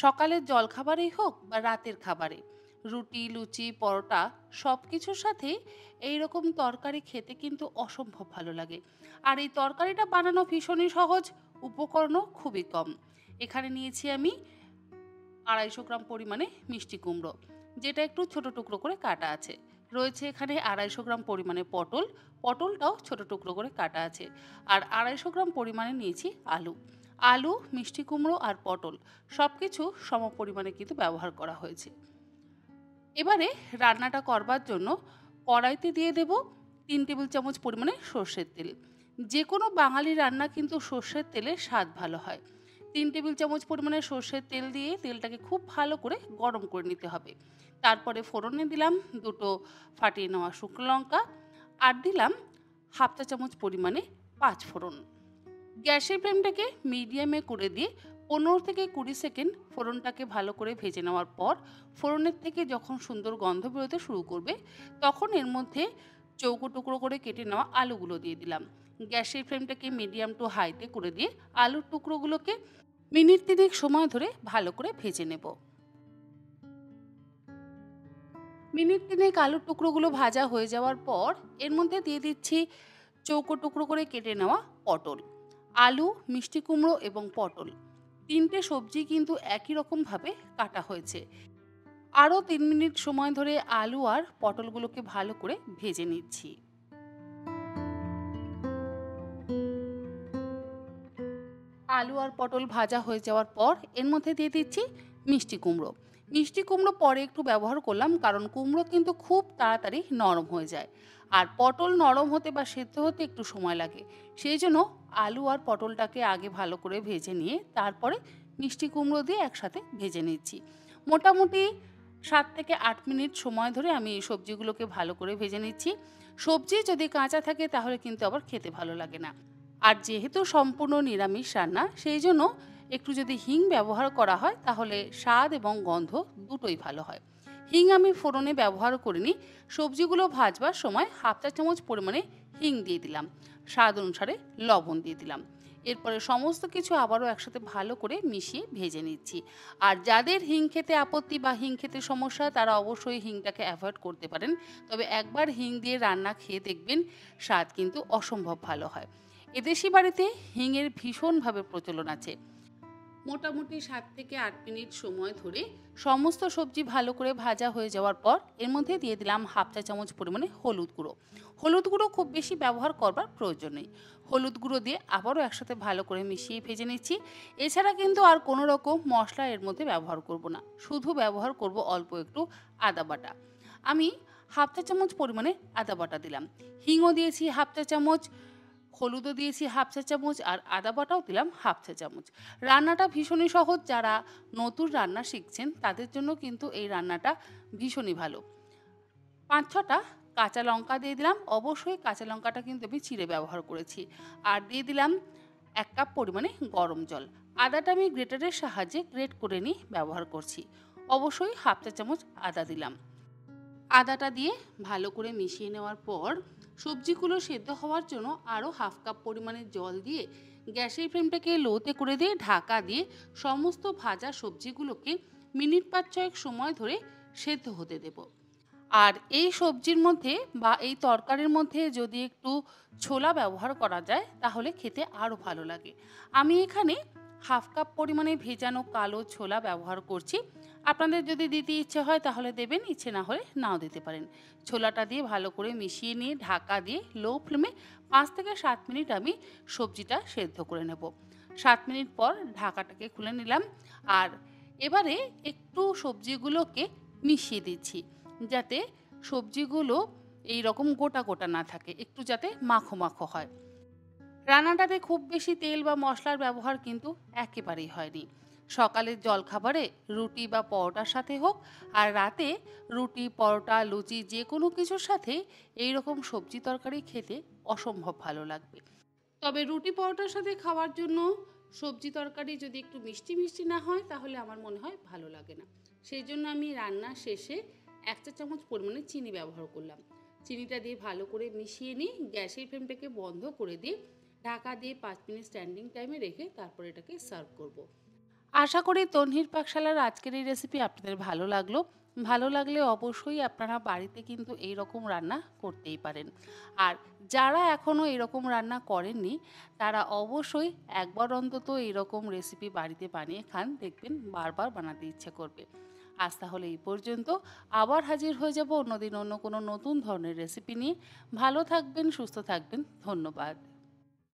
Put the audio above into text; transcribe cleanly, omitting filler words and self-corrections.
সকালের জলখাবারেই হোক বা রাতের খাবারে রুটি, লুচি, পরোটা সব কিছুর সাথে এইরকম তরকারি খেতে কিন্তু অসম্ভব ভালো লাগে। আর এই তরকারিটা বানানো ভীষণই সহজ, উপকরণও খুবই কম। এখানে নিয়েছি আমি 250 গ্রাম পরিমাণে মিষ্টি কুমড়ো, যেটা একটু ছোট টুকরো করে কাটা আছে। রয়েছে এখানে 250 গ্রাম পরিমাণে পটল, পটলটাও ছোট টুকরো করে কাটা আছে। আর 250 গ্রাম পরিমাণে নিয়েছি আলু। আলু, মিষ্টি কুমড়ো আর পটল সব কিছু সম পরিমাণে কিন্তু ব্যবহার করা হয়েছে। এবারে রান্নাটা করবার জন্য কড়াইতে দিয়ে দেব 3 টেবিল চামচ পরিমাণে সর্ষের তেল। যে কোনো বাঙালি রান্না কিন্তু সর্ষের তেলে স্বাদ ভালো হয়। 3 টেবিল চামচ পরিমাণে সর্ষের তেল দিয়ে তেলটাকে খুব ভালো করে গরম করে নিতে হবে। তারপরে ফোড়নে দিলাম দুটো ফাটিয়ে নেওয়া শুকনো লঙ্কা, আর দিলাম হাফ চা চামচ পরিমাণে 5 ফোড়ন। গ্যাসের ফ্লেমটাকে মিডিয়ামে করে দিয়ে 15 থেকে 20 সেকেন্ড ফোড়নটাকে ভালো করে ভেজে নেওয়ার পর ফোড়নের থেকে যখন সুন্দর গন্ধ বেরোতে শুরু করবে, তখন এর মধ্যে চৌকো টুকরো করে কেটে নেওয়া আলুগুলো দিয়ে দিলাম। গ্যাসের ফ্লেমটাকে মিডিয়াম টু হাইতে করে দিয়ে আলুর টুকরোগুলোকে মিনিট 3 সময় ধরে ভালো করে ভেজে নেব। মিনিট 3 আলুর টুকরোগুলো ভাজা হয়ে যাওয়ার পর এর মধ্যে দিয়ে দিচ্ছি চৌকো টুকরো করে কেটে নেওয়া পটল। আলু, মিষ্টি কুমড়ো এবং পটল 3টে সবজি কিন্তু একই রকমভাবে কাটা হয়েছে। আরও 3 মিনিট সময় ধরে আলু আর পটলগুলোকে ভালো করে ভেজে নিচ্ছি। আলু আর পটল ভাজা হয়ে যাওয়ার পর এর মধ্যে দিয়ে দিচ্ছি মিষ্টি কুমড়ো। মিষ্টি কুমড়ো পরে একটু ব্যবহার করলাম, কারণ কুমড়ো কিন্তু খুব তাড়াতাড়ি নরম হয়ে যায়। আর পটল নরম হতে বা সেদ্ধ হতে একটু সময় লাগে। সেই জন্য আলু আর পটলটাকে আগে ভালো করে ভেজে নিয়ে তারপরে মিষ্টি কুমড়ো দিয়ে একসাথে ভেজে নিচ্ছি। মোটামুটি 7 থেকে 8 মিনিট সময় ধরে আমি এই সবজিগুলোকে ভালো করে ভেজে নিচ্ছি। সবজি যদি কাঁচা থাকে তাহলে কিন্তু আবার খেতে ভালো লাগে না। আর যেহেতু সম্পূর্ণ নিরামিষ রান্না, সেই জন্য একটু যদি হিং ব্যবহার করা হয় তাহলে স্বাদ এবং গন্ধ দুটোই ভালো হয়। হিং আমি ফোড়নে ব্যবহার করিনি। সবজিগুলো ভাজবার সময় হাফ চা চামচ পরিমাণে হিং দিয়ে দিলাম। স্বাদ অনুসারে লবণ দিয়ে দিলাম। এরপরে সমস্ত কিছু আবারও একসাথে ভালো করে মিশিয়ে ভেজে নিচ্ছি। আর যাদের হিং খেতে আপত্তি বা হিং খেতে সমস্যা, তারা অবশ্যই হিংটাকে অ্যাভয়েড করতে পারেন। তবে একবার হিং দিয়ে রান্না খেয়ে দেখবেন, স্বাদ কিন্তু অসম্ভব ভালো হয়। এদেশি বাড়িতে হিঙের ভীষণভাবে প্রচলন আছে। মোটামুটি 7 থেকে 8 মিনিট সময় ধরে সমস্ত সবজি ভালো করে ভাজা হয়ে যাওয়ার পর এর মধ্যে দিয়ে দিলাম হাফ চা চামচ পরিমাণে হলুদ গুঁড়ো। হলুদ গুঁড়ো খুব বেশি ব্যবহার করবার প্রয়োজন নেই। হলুদ গুঁড়ো দিয়ে আবারও একসাথে ভালো করে মিশিয়ে ভেজে নিচ্ছি। এছাড়া কিন্তু আর কোনো রকম মশলা এর মধ্যে ব্যবহার করব না, শুধু ব্যবহার করব অল্প একটু আদা বাটা। আমি হাফ চা চামচ পরিমাণে আদা বাটা দিলাম। হিংও দিয়েছি হাফ চা চামচ, হলুদও দিয়েছি হাফ চা চামচ, আর আদা বাটাও দিলাম হাফ চা চামচ। রান্নাটা ভীষণই সহজ। যারা নতুন রান্না শিখছেন তাদের জন্য কিন্তু এই রান্নাটা ভীষণই ভালো। 5-6টা কাঁচা লঙ্কা দিয়ে দিলাম। অবশ্যই কাঁচা লঙ্কাটা কিন্তু আমি চিড়ে ব্যবহার করেছি। আর দিয়ে দিলাম 1 কাপ পরিমাণে গরম জল। আদাটা আমি গ্রেটারের সাহায্যে গ্রেট করে নিয়ে ব্যবহার করছি। অবশ্যই হাফ চা চামচ আদা দিলাম। আদাটা দিয়ে ভালো করে মিশিয়ে নেওয়ার পর সবজিগুলো সেদ্ধ হওয়ার জন্য আরও হাফ কাপ পরিমাণে জল দিয়ে গ্যাসের ফ্লেমটাকে লোতে করে দিয়ে ঢাকা দিয়ে সমস্ত ভাজা সবজিগুলোকে মিনিট 5-6 সময় ধরে সেদ্ধ হতে দেব। আর এই সবজির মধ্যে বা এই তরকারির মধ্যে যদি একটু ছোলা ব্যবহার করা যায় তাহলে খেতে আরও ভালো লাগে। আমি এখানে হাফ কাপ পরিমাণে ভেজানো কালো ছোলা ব্যবহার করছি। আপনাদের যদি দিতে ইচ্ছে হয় তাহলে দেবেন, ইচ্ছে না হলে নাও দিতে পারেন। ছোলাটা দিয়ে ভালো করে মিশিয়ে নিয়ে ঢাকা দিয়ে লো ফ্লেমে 5 থেকে 7 মিনিট আমি সবজিটা সেদ্ধ করে নেব। 7 মিনিট পর ঢাকাটাকে খুলে নিলাম। আর এবারে একটু সবজিগুলোকে মিশিয়ে দিচ্ছি, যাতে সবজিগুলো এই রকম গোটা গোটা না থাকে, একটু যাতে মাখো মাখো হয়। রান্নাটাতে খুব বেশি তেল বা মশলার ব্যবহার কিন্তু একেবারেই হয়নি। সকালের জলখাবারে রুটি বা পরোটার সাথে হোক, আর রাতে রুটি, পরোটা, লুচি যে কোনো কিছুর সাথে এই রকম সবজি তরকারি খেতে অসম্ভব ভালো লাগবে। তবে রুটি পরোটার সাথে খাওয়ার জন্য সবজি তরকারি যদি একটু মিষ্টি মিষ্টি না হয় তাহলে আমার মনে হয় ভালো লাগে না। সেই জন্য আমি রান্নার শেষে 1 চা চামচ পরিমাণে চিনি ব্যবহার করলাম। চিনিটা দিয়ে ভালো করে মিশিয়ে নিয়ে গ্যাসের ফ্লেমটাকে বন্ধ করে দিয়ে ঢাকা দিয়ে 5 মিনিট স্ট্যান্ডিং টাইমে রেখে তারপর এটাকে সার্ভ করব। আশা করি তন্হির পাকশালার আজকের এই রেসিপি আপনাদের ভালো লাগলো। ভালো লাগলে অবশ্যই আপনারা বাড়িতে কিন্তু এইরকম রান্না করতেই পারেন। আর যারা এখনও এরকম রান্না করেননি, তারা অবশ্যই একবার অন্তত এরকম রেসিপি বাড়িতে বানিয়ে খান। দেখবেন বারবার বানাতে ইচ্ছে করবে। আজ তাহলে এই পর্যন্ত। আবার হাজির হয়ে যাব অন্যদিন অন্য কোনো নতুন ধরনের রেসিপি নিয়ে। ভালো থাকবেন, সুস্থ থাকবেন। ধন্যবাদ।